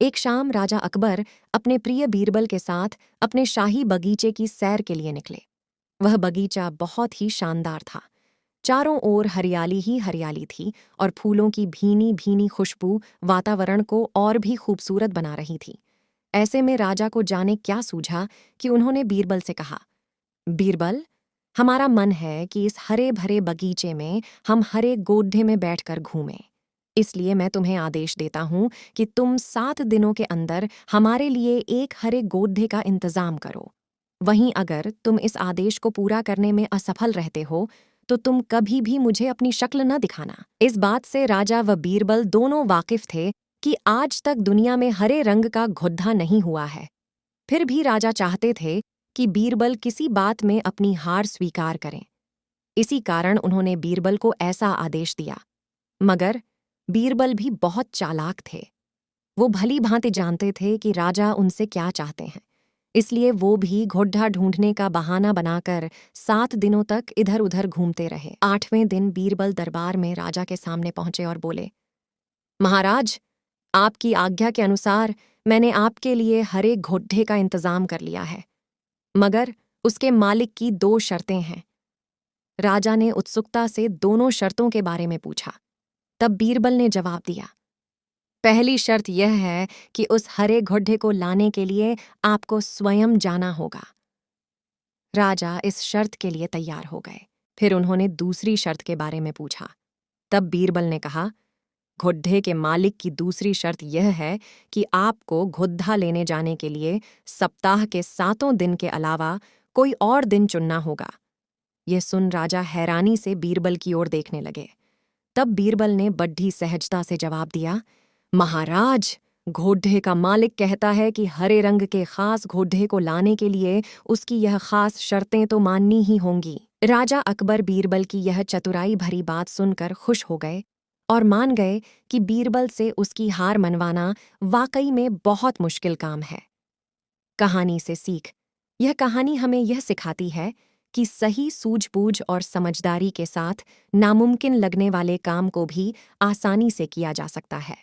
एक शाम राजा अकबर अपने प्रिय बीरबल के साथ अपने शाही बगीचे की सैर के लिए निकले। वह बगीचा बहुत ही शानदार था। चारों ओर हरियाली ही हरियाली थी और फूलों की भीनी भीनी खुशबू वातावरण को और भी खूबसूरत बना रही थी। ऐसे में राजा को जाने क्या सूझा कि उन्होंने बीरबल से कहा, बीरबल, हमारा मन है कि इस हरे भरे बगीचे में हम हरे गोड्ढे में बैठकर घूमें। इसलिए मैं तुम्हें आदेश देता हूं कि तुम 7 दिनों के अंदर हमारे लिए एक हरे गोड्ढे का इंतजाम करो। वहीं अगर तुम इस आदेश को पूरा करने में असफल रहते हो तो तुम कभी भी मुझे अपनी शक्ल न दिखाना। इस बात से राजा व बीरबल दोनों वाकिफ थे कि आज तक दुनिया में हरे रंग का घुद्धा नहीं हुआ है। फिर भी राजा चाहते थे कि बीरबल किसी बात में अपनी हार स्वीकार करें। इसी कारण उन्होंने बीरबल को ऐसा आदेश दिया। मगर बीरबल भी बहुत चालाक थे। वो भली भांति जानते थे कि राजा उनसे क्या चाहते हैं। इसलिए वो भी घोड्ढा ढूंढने का बहाना बनाकर 7 दिनों तक इधर उधर घूमते रहे। 8वें दिन बीरबल दरबार में राजा के सामने पहुंचे और बोले, महाराज, आपकी आज्ञा के अनुसार मैंने आपके लिए हरे घोड्ढे का इंतजाम कर लिया है, मगर उसके मालिक की 2 शर्तें हैं। राजा ने उत्सुकता से दोनों शर्तों के बारे में पूछा। तब बीरबल ने जवाब दिया, पहली शर्त यह है कि उस हरे घोड्ढे को लाने के लिए आपको स्वयं जाना होगा। राजा इस शर्त के लिए तैयार हो गए। फिर उन्होंने दूसरी शर्त के बारे में पूछा। तब बीरबल ने कहा, घोड्ढे के मालिक की दूसरी शर्त यह है कि आपको घोड्ढा लेने जाने के लिए सप्ताह के 7 दिन के अलावा कोई और दिन चुनना होगा। यह सुन राजा हैरानी से बीरबल की ओर देखने लगे। तब बीरबल ने बड्डी सहजता से जवाब दिया, महाराज, घोड्ढे का मालिक कहता है कि हरे रंग के खास घोड्ढे को लाने के लिए उसकी यह खास शर्तें तो माननी ही होंगी। राजा अकबर बीरबल की यह चतुराई भरी बात सुनकर खुश हो गए और मान गए कि बीरबल से उसकी हार मनवाना वाकई में बहुत मुश्किल काम है। कहानी से सीख। यह कहानी हमें यह सिखाती है कि सही सूझबूझ और समझदारी के साथ नामुमकिन लगने वाले काम को भी आसानी से किया जा सकता है।